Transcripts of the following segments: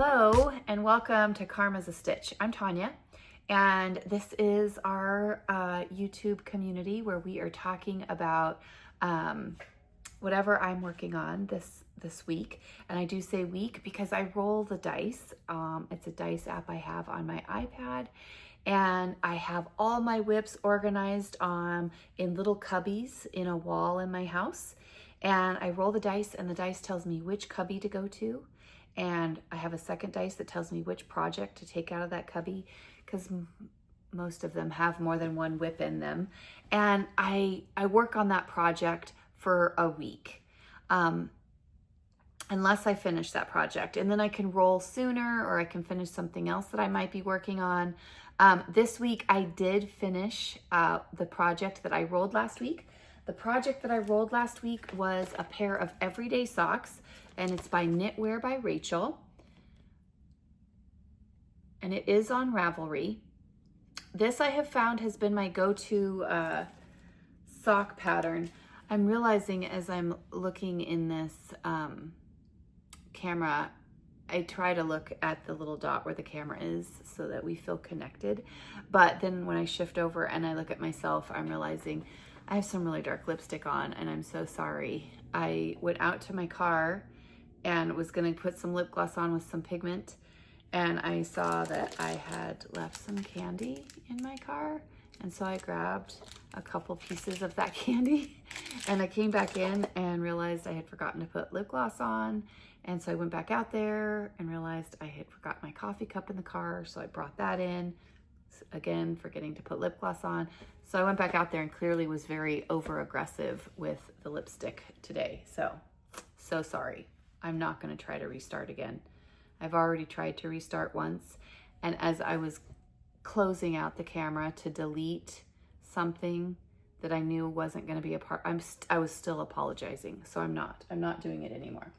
Hello and welcome to Karma's a Stitch. I'm Tonya, and this is our YouTube community where we are talking about whatever I'm working on this week. And I do say week because I roll the dice. It's a dice app I have on my iPad, and I have all my whips organized in little cubbies in a wall in my house. And I roll the dice, and the dice tells me which cubby to go to. And I have a second dice that tells me which project to take out of that cubby, because most of them have more than one whip in them. And I work on that project for a week, unless I finish that project. And then I can roll sooner, or I can finish something else that I might be working on. This week I did finish the project that I rolled last week. The project that I rolled last week was a pair of everyday socks, and it's by Knitwear by Rachel. And it is on Ravelry. This I have found has been my go-to sock pattern. I'm realizing as I'm looking in this camera, I try to look at the little dot where the camera is so that we feel connected. But then when I shift over and I look at myself, I'm realizing I have some really dark lipstick on, and I'm so sorry. I went out to my car and was gonna put some lip gloss on with some pigment, and I saw that I had left some candy in my car, and so I grabbed a couple pieces of that candy, and I came back in and realized I had forgotten to put lip gloss on, and so I went back out there and realized I had forgot my coffee cup in the car, so I brought that in, again forgetting to put lip gloss on. So I went back out there and clearly was very over aggressive with the lipstick today. So sorry. I'm not going to try to restart again. I've already tried to restart once, and as I was closing out the camera to delete something that I knew wasn't going to be a part, I was still apologizing. So I'm not doing it anymore.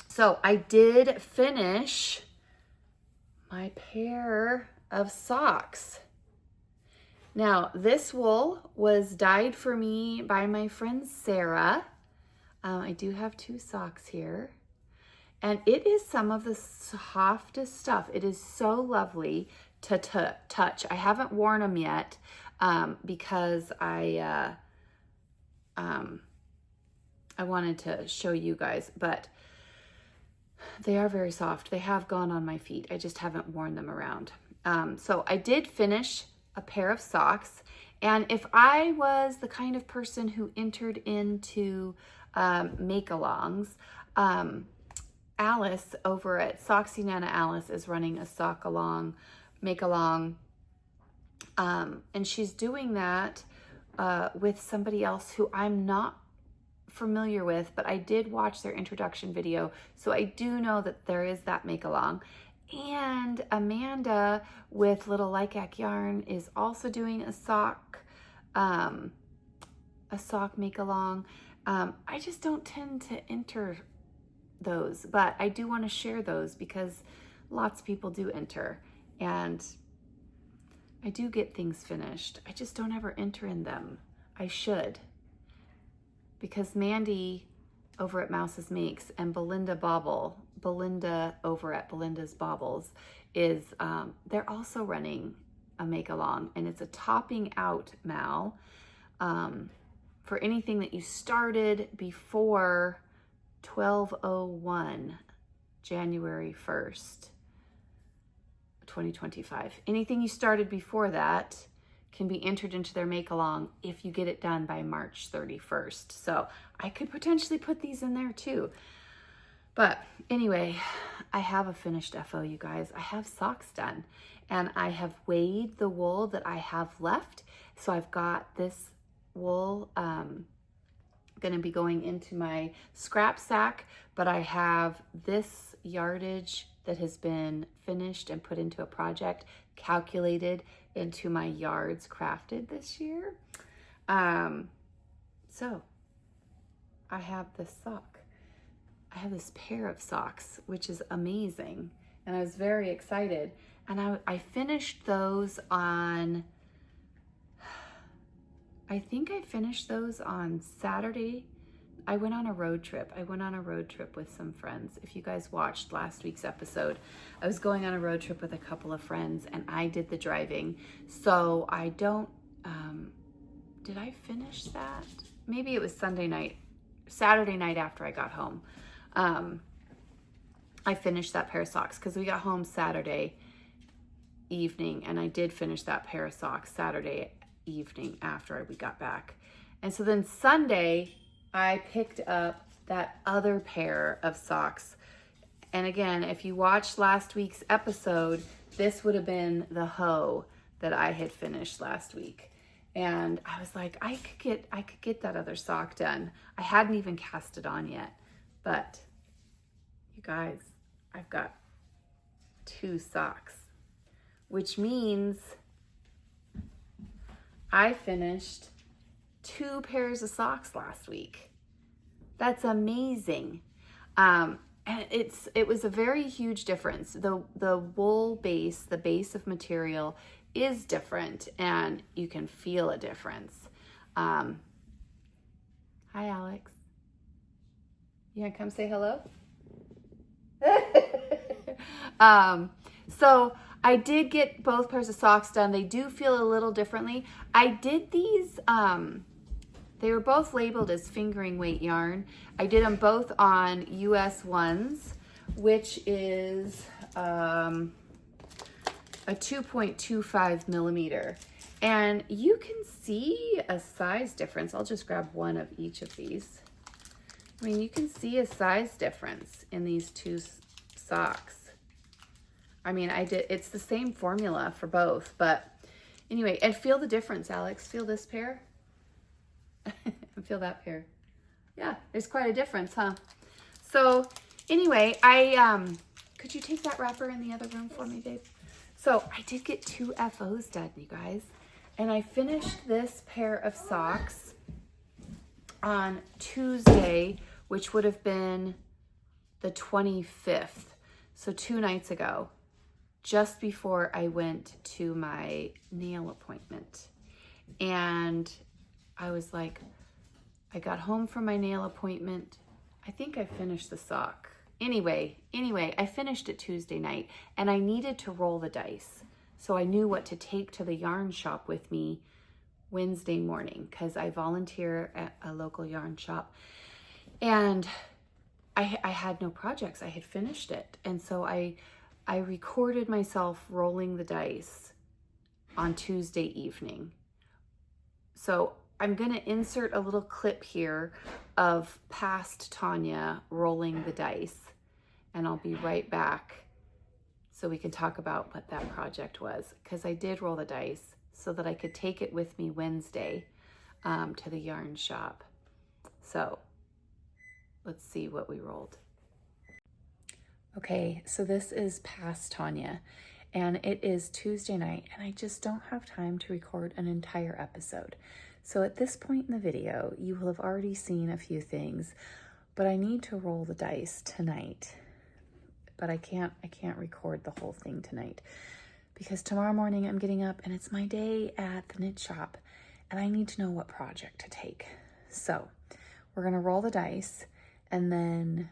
So I did finish my pair of socks. Now, this wool was dyed for me by my friend Sarah. I do have two socks here, and it is some of the softest stuff. It is so lovely to touch. I haven't worn them yet because I wanted to show you guys, but they are very soft. They have gone on my feet. I just haven't worn them around. So I did finish a pair of socks, and if I was the kind of person who entered into make-alongs, Alice over at Socksy Nana Alice is running a sock-along, make-along, and she's doing that with somebody else who I'm not familiar with, but I did watch their introduction video, so I do know that there is that make-along. And Amanda with Little Lycac Yarn is also doing a sock make-along. I just don't tend to enter those, but I do want to share those because lots of people do enter, and I do get things finished. I just don't ever enter in them. I should, because Mandy over at Mouse's Makes and Belinda over at Belinda's Baubles is, they're also running a make-along, and it's a topping out mal for anything that you started before 12/01, January 1st, 2025. Anything you started before that can be entered into their make-along if you get it done by March 31st. So I could potentially put these in there too. But anyway, I have a finished FO, you guys. I have socks done, and I have weighed the wool that I have left. So I've got this wool going to be going into my scrap sack, but I have this yardage that has been finished and put into a project calculated into my yards crafted this year. So I have this sock. I have this pair of socks, which is amazing, and I was very excited. And I finished those on, I think I finished those on Saturday I went on a road trip. I went on a road trip with some friends. If you guys watched last week's episode, I was going on a road trip with a couple of friends and I did the driving. So I don't, did I finish that? Maybe it was Saturday night after I got home. I finished that pair of socks because we got home Saturday evening, and I did finish that pair of socks Saturday evening after we got back. And so then Sunday, I picked up that other pair of socks. And again, if you watched last week's episode, this would have been the hoe that I had finished last week. And I was like, I could get that other sock done. I hadn't even cast it on yet, but you guys, I've got 2 socks, which means I finished 2 pairs of socks last week. That's amazing. And it was a very huge difference. The wool base, the base of material is different, and you can feel a difference. Hi, Alex. You gonna come say hello? So I did get both pairs of socks done. They do feel a little differently. I did these, they were both labeled as fingering weight yarn. I did them both on US 1s, which is a 2.25 millimeter. And you can see a size difference. I'll just grab one of each of these. I mean, you can see a size difference in these 2 socks. I mean, it's the same formula for both, but anyway, and feel the difference, Alex. Feel this pair and feel that pair. Yeah, there's quite a difference, huh? So anyway, could you take that wrapper in the other room for me, babe? So I did get 2 FOs done, you guys, and I finished this pair of socks on Tuesday, which would have been the 25th. So 2 nights ago, just before I went to my nail appointment. And I was like, I got home from my nail appointment. I think I finished the sock. Anyway, I finished it Tuesday night, and I needed to roll the dice. So I knew what to take to the yarn shop with me Wednesday morning, because I volunteer at a local yarn shop. And I had no projects. I had finished it. And so I recorded myself rolling the dice on Tuesday evening. So I'm going to insert a little clip here of past Tonya rolling the dice, and I'll be right back so we can talk about what that project was, because I did roll the dice so that I could take it with me Wednesday to the yarn shop. So let's see what we rolled. Okay, so this is past Tonya, and it is Tuesday night, and I just don't have time to record an entire episode. So at this point in the video, you will have already seen a few things, but I need to roll the dice tonight. But I can't record the whole thing tonight, because tomorrow morning I'm getting up and it's my day at the knit shop, and I need to know what project to take. So we're gonna roll the dice, and then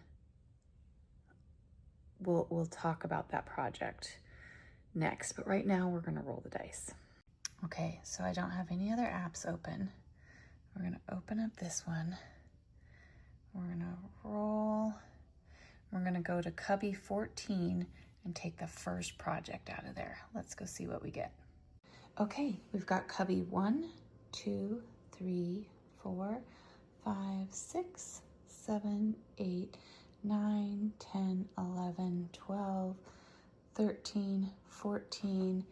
we'll talk about that project next. But right now we're gonna roll the dice. Okay, so I don't have any other apps open. We're gonna open up this one. We're gonna roll. We're gonna go to cubby 14 and take the first project out of there. Let's go see what we get. Okay, we've got cubby 1, 2, 3, 4, 5, 6, 7, 8, 9, 10, 11, 12, 13, 14,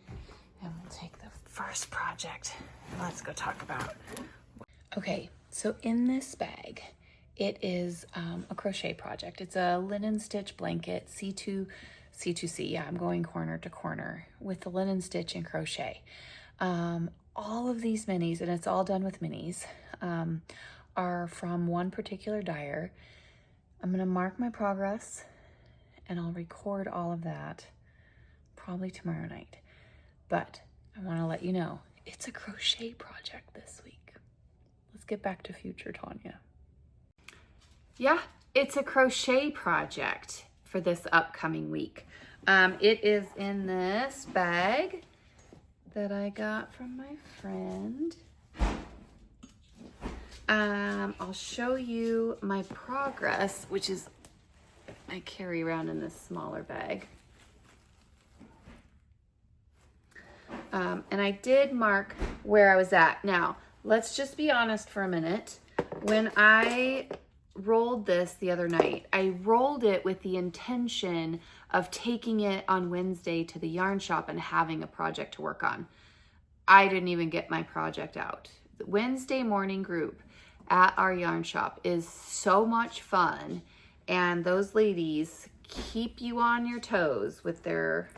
and we'll take the first project. Let's go talk about. Okay, so in this bag, it is a crochet project. It's a linen stitch blanket, C2C. Yeah, I'm going corner to corner with the linen stitch and crochet. All of these minis, and it's all done with minis, are from one particular dyer. I'm gonna mark my progress, and I'll record all of that probably tomorrow night. But I wanna let you know, it's a crochet project this week. Let's get back to future Tonya. yeah, it's a crochet project for this upcoming week. It is in this bag that I got from my friend. I'll show you my progress, which is I carry around in this smaller bag. And I did mark where I was at. Now, let's just be honest for a minute. When I rolled this the other night, I rolled it with the intention of taking it on Wednesday to the yarn shop and having a project to work on. I didn't even get my project out. The Wednesday morning group at our yarn shop is so much fun, and those ladies keep you on your toes with their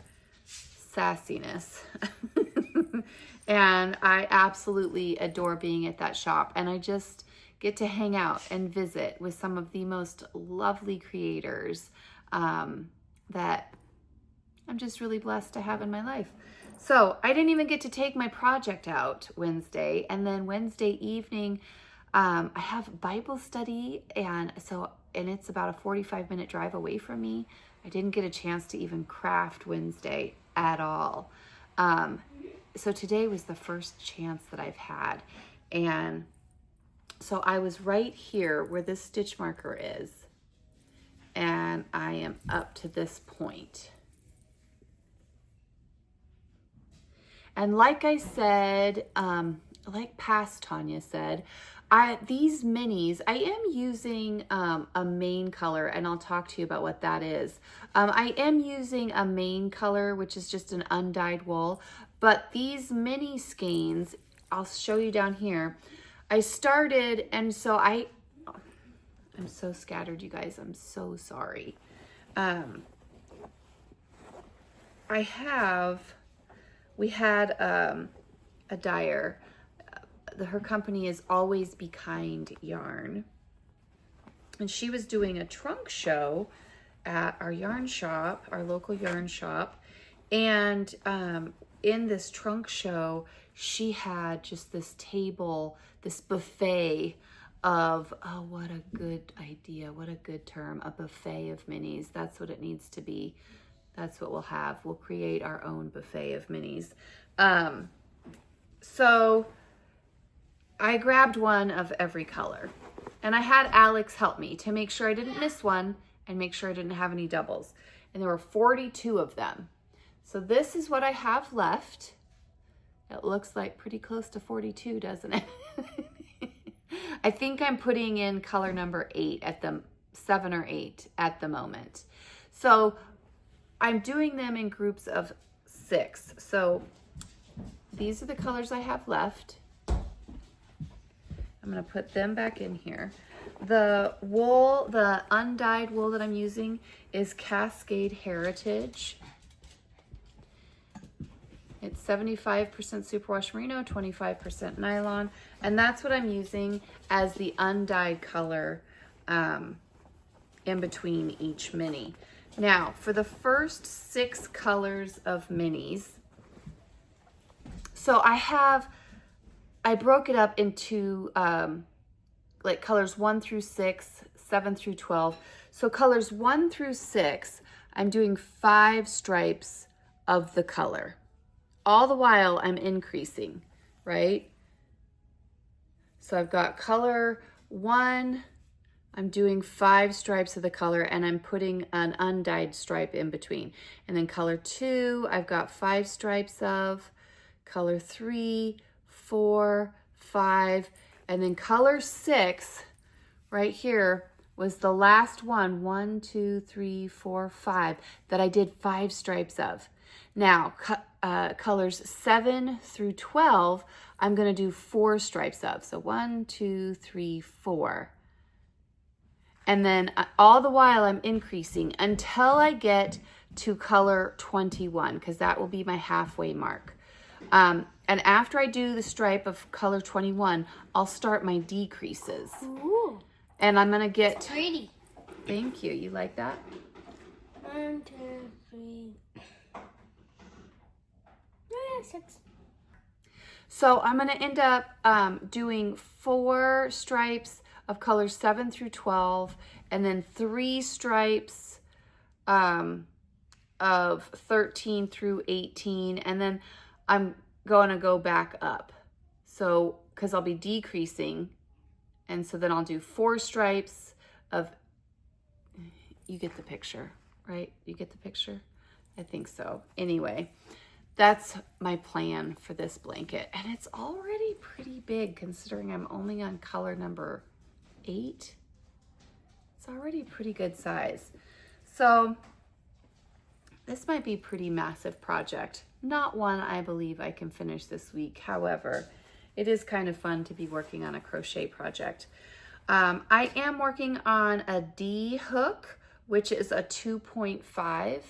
sassiness. And I absolutely adore being at that shop, and I just get to hang out and visit with some of the most lovely creators that I'm just really blessed to have in my life. So I didn't even get to take my project out Wednesday, and then Wednesday evening I have Bible study, and it's about a 45-minute drive away from me. I didn't get a chance to even craft Wednesday at all. So today was the first chance that I've had. And so I was right here where this stitch marker is, and I am up to this point. And like I said, like past Tonya said, these minis, I am using a main color, and I'll talk to you about what that is. I am using a main color, which is just an undyed wool, but these mini skeins, I'll show you down here. I started, and so I'm so scattered, you guys. I'm so sorry. We had a dyer. Her company is Always Be Kind Yarn, and she was doing a trunk show at our yarn shop, our local yarn shop, and in this trunk show she had just this table, this buffet of, oh, what a good idea, what a good term, a buffet of minis. That's what it needs to be. That's what we'll have. We'll create our own buffet of minis. So I grabbed one of every color, and I had Alex help me to make sure I didn't miss one and make sure I didn't have any doubles. And there were 42 of them. So this is what I have left. It looks like pretty close to 42, doesn't it? I think I'm putting in color number 8 at the 7 or 8 at the moment. So I'm doing them in groups of 6. So these are the colors I have left. I'm going to put them back in here. The wool, the undyed wool that I'm using is Cascade Heritage. It's 75% superwash merino, 25% nylon, and that's what I'm using as the undyed color in between each mini. Now, for the first 6 colors of minis, so I broke it up into like colors 1 through 6, 7 through 12. So colors 1 through 6, I'm doing 5 stripes of the color. All the while I'm increasing, right? So I've got color 1, I'm doing 5 stripes of the color, and I'm putting an undyed stripe in between. And then color 2, I've got 5 stripes of, color 3, 4, 5, and then color 6 right here was the last one, 1, 2, 3, 4, 5, that I did 5 stripes of. Now, colors 7 through 12, I'm going to do 4 stripes of. So 1, 2, 3, 4. And then all the while I'm increasing until I get to color 21, because that will be my halfway mark. And after I do the stripe of color 21, I'll start my decreases. Ooh. And I'm going to get... It's pretty. Thank you. You like that? 1, 2, 3. Oh, yeah, 6. So I'm going to end up doing 4 stripes of colors 7 through 12, and then 3 stripes of 13 through 18, and then I'm going to go back up. So, because I'll be decreasing, and so then I'll do 4 stripes of, you get the picture, right? You get the picture? I think so. Anyway, that's my plan for this blanket. And it's already pretty big considering I'm only on color number 8. It's already a pretty good size. So this might be a pretty massive project. Not one I believe I can finish this week. However, it is kind of fun to be working on a crochet project. I am working on a D hook, which is a 2.5.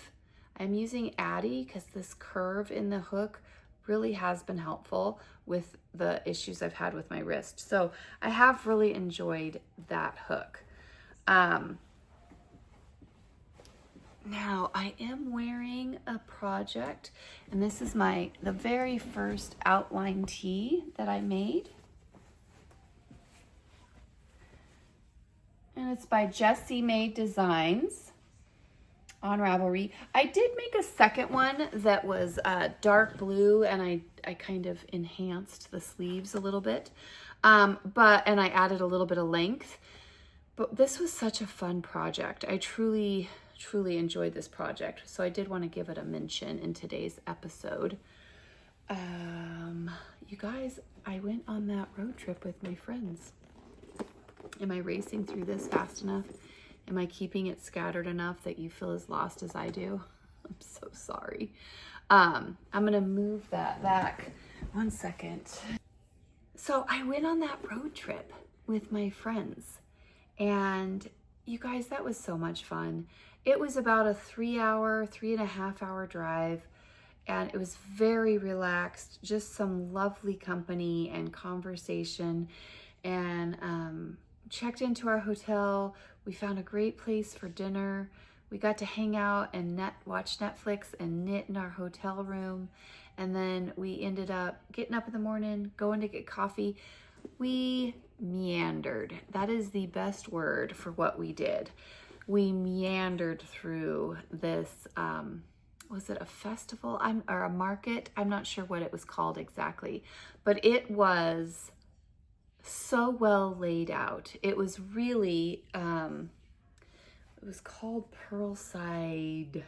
I'm using Addie because this curve in the hook really has been helpful with the issues I've had with my wrist. So I have really enjoyed that hook. Now I am wearing a project, and this is the very first outline tee that I made. And it's by Jessie Made Designs on Ravelry. I did make a second one that was dark blue, and I kind of enhanced the sleeves a little bit, and I added a little bit of length. But this was such a fun project. I truly enjoyed this project, so I did want to give it a mention in today's episode. You guys, I went on that road trip with my friends. Am I racing through this fast enough? Am I keeping it scattered enough that you feel as lost as I do? I'm so sorry. I'm gonna move that back 1 second. So I went on that road trip with my friends, and you guys, that was so much fun. It was about a 3.5 hour drive, and it was very relaxed, just some lovely company and conversation, and checked into our hotel. We found a great place for dinner. We got to hang out and watch Netflix and knit in our hotel room. And then we ended up getting up in the morning, going to get coffee. We meandered. That is the best word for what we did. We meandered through this, was it a festival or a market? I'm not sure what it was called exactly, but it was so well laid out. It was really, it was called Pearlside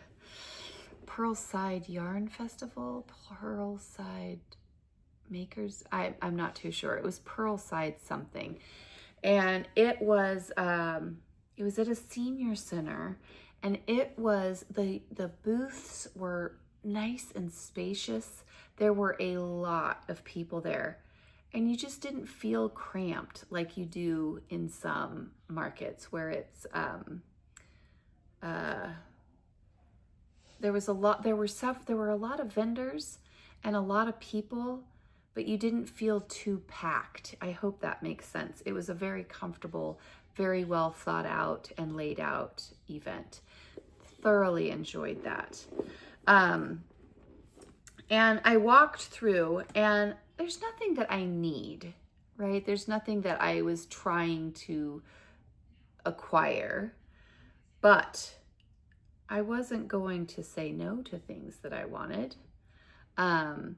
Yarn Festival, Pearlside Makers. I'm not too sure. It was Pearlside something, and it was at a senior center, and it was the booths were nice and spacious. There were a lot of people there, and you just didn't feel cramped like you do in some markets where it's there were a lot of vendors and a lot of people, but you didn't feel too packed. I hope that makes sense. It was a very comfortable, very well thought out and laid out event. Thoroughly enjoyed that. And I walked through, and there's nothing that I need, right? There's nothing that I was trying to acquire, but I wasn't going to say no to things that I wanted. I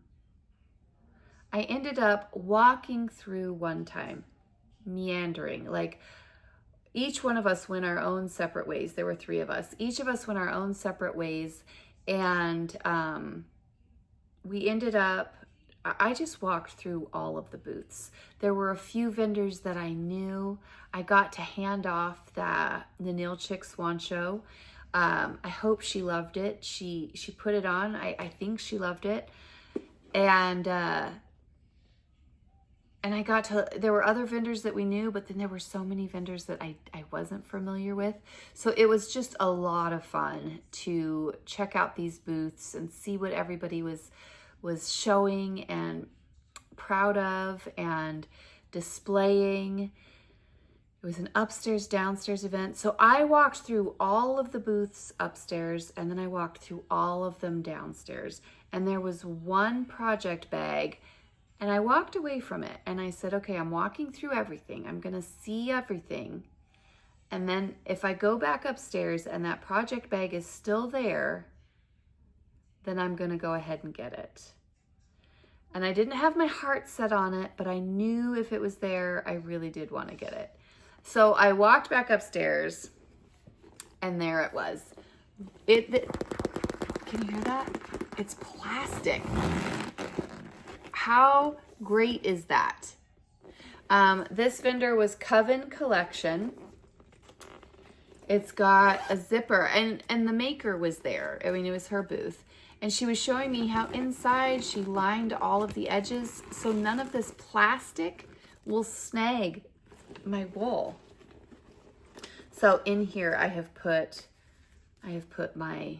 ended up walking through one time, meandering, like each one of us went our own separate ways. There were 3 of us. Each of us went our own separate ways, and we ended up, I just walked through all of the booths. There were a few vendors that I knew. I got to hand off the Nail Chick Swan Show. I hope she loved it. She put it on. I think she loved it. And I got to, there were other vendors that we knew, but then there were so many vendors that I wasn't familiar with. So it was just a lot of fun to check out these booths and see what everybody was showing and proud of and displaying. It was an upstairs, downstairs event. So I walked through all of the booths upstairs, and then I walked through all of them downstairs. And there was one project bag, And I walked away from it and I said, okay, I'm walking through everything. I'm going to see everything. And then if I go back upstairs and that project bag is still there, then I'm going to go ahead and get it. And I didn't have my heart set on it, but I knew if it was there, I really did want to get it. So I walked back upstairs and there it was. Can you hear that? It's plastic. How great is that? This vendor was Coven Collection. It's got a zipper and the maker was there. I mean, it was her booth. And she was showing me how inside she lined all of the edges so none of this plastic will snag my wool. So in here I have put my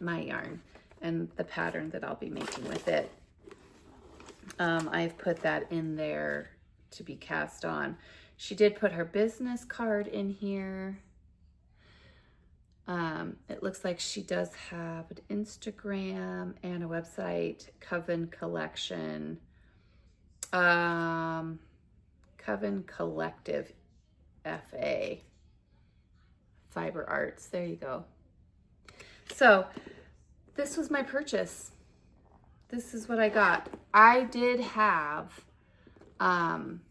yarn and the pattern that I'll be making with it. I've put that in there to be cast on. She did put her business card in here. It looks like she does have an Instagram and a website, Coven Collection, Coven Collective FA, Fiber Arts. There you go. So this was my purchase. This is what I got. I did have some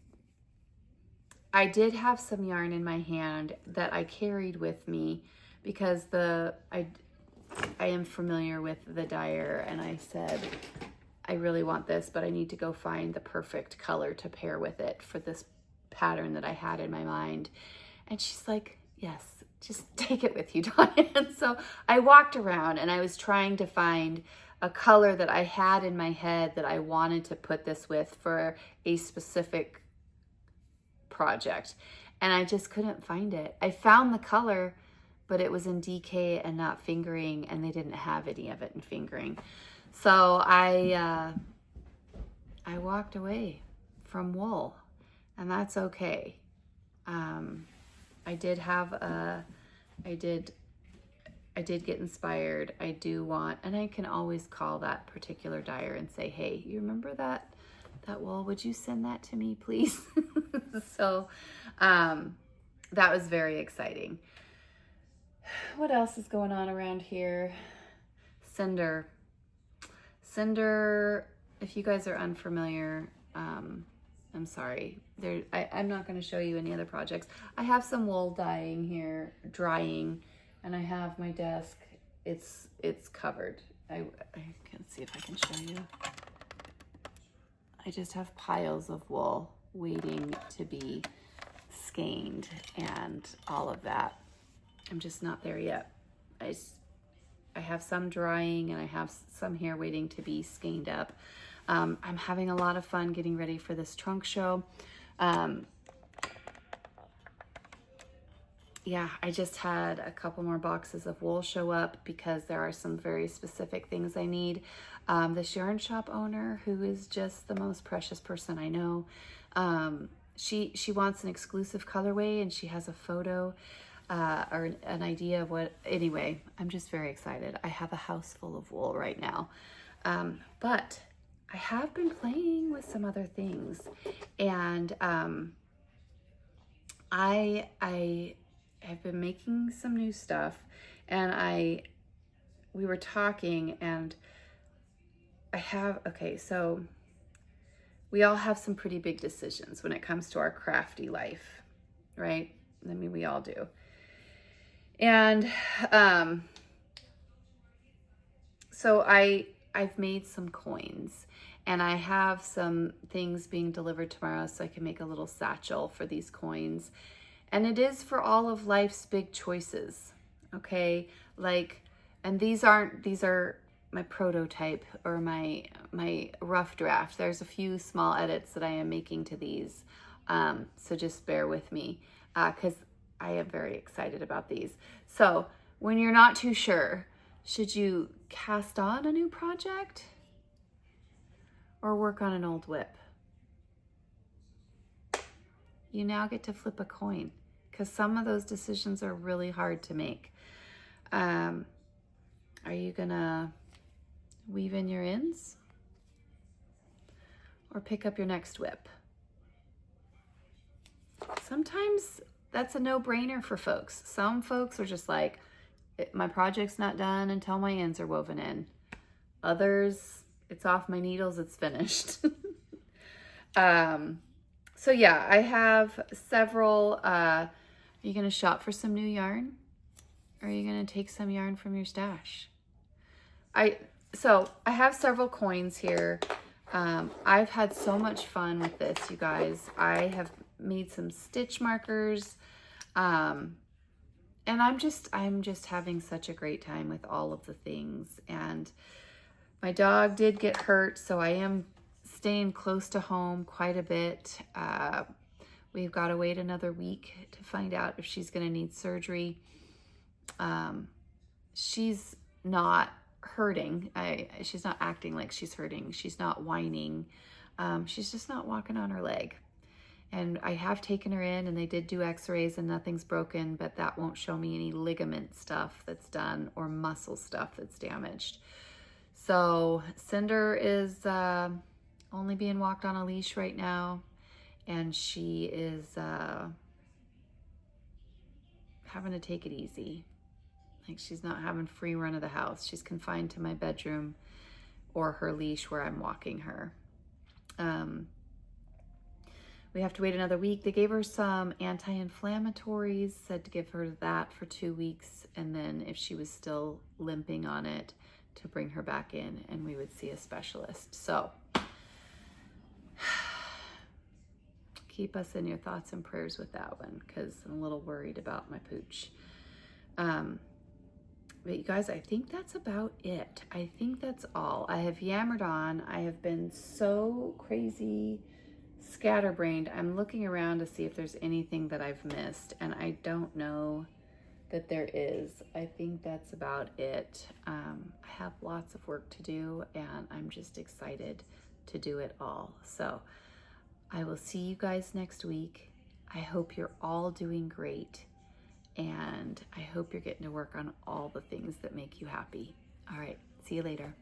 yarn in my hand that I carried with me because I am familiar with the dyer, and I said, I really want this, but I need to go find the perfect color to pair with it for this pattern that I had in my mind. And she's like, yes, just take it with you, Tonya. And so I walked around and I was trying to find a color that I had in my head that I wanted to put this with for a specific project. And I just couldn't find it. I found the color, but it was in DK and not fingering, and they didn't have any of it in fingering. So I walked away from wool, and that's okay. I did get inspired. I do want, and I can always call that particular dyer and say, hey, you remember that wool? Would you send that to me, please? So that was very exciting. What else is going on around here? Cinder, if you guys are unfamiliar, I'm sorry. I'm not going to show you any other projects. I have some wool dyeing here, drying, and I have my desk. It's covered. I can see if I can show you. I just have piles of wool waiting to be skeined and all of that. I'm just not there yet. I have some drying and I have some here waiting to be skeined up. I'm having a lot of fun getting ready for this trunk show. Yeah, I just had a couple more boxes of wool show up because there are some very specific things I need. This yarn shop owner, who is just the most precious person I know, she wants an exclusive colorway, and she has a photo or an idea of what. Anyway, I'm just very excited. I have a house full of wool right now, but I have been playing with some other things, and I have been making some new stuff, and we were talking, and so we all have some pretty big decisions when it comes to our crafty life, right? I mean, we all do. And so I've made some coins, and I have some things being delivered tomorrow so I can make a little satchel for these coins. And it is for all of life's big choices, okay? And these are my prototype or my rough draft. There's a few small edits that I am making to these, so just bear with me, because I am very excited about these. So when you're not too sure, should you cast on a new project or work on an old whip? You now get to flip a coin, because some of those decisions are really hard to make. Are you gonna weave in your ends? or pick up your next whip. Sometimes that's a no-brainer for folks. Some folks are just like, my project's not done until my ends are woven in. Others, it's off my needles, it's finished. So yeah, I have several. Are you gonna shop for some new yarn? Or are you gonna take some yarn from your stash? So I have several coins here. I've had so much fun with this, you guys. I have made some stitch markers. And I'm just having such a great time with all of the things. And my dog did get hurt, so I am staying close to home quite a bit. We've got to wait another week to find out if she's going to need surgery. She's not hurting. She's not acting like she's hurting. She's not whining. She's just not walking on her leg. And I have taken her in, and they did do x-rays, and nothing's broken, but that won't show me any ligament stuff that's done or muscle stuff that's damaged. So Cinder is only being walked on a leash right now, and she is having to take it easy. Like, she's not having free run of the house. She's confined to my bedroom or her leash where I'm walking her. We have to wait another week. They gave her some anti-inflammatories, said to give her that for 2 weeks, and then if she was still limping on it, to bring her back in and we would see a specialist. So keep us in your thoughts and prayers with that one, because I'm a little worried about my pooch. But you guys, I think that's about it. I think that's all. I have yammered on. I have been so crazy scatterbrained. I'm looking around to see if there's anything that I've missed, and I don't know that there is. I think that's about it. I have lots of work to do, and I'm just excited to do it all. So I will see you guys next week. I hope you're all doing great, and I hope you're getting to work on all the things that make you happy. All right, see you later.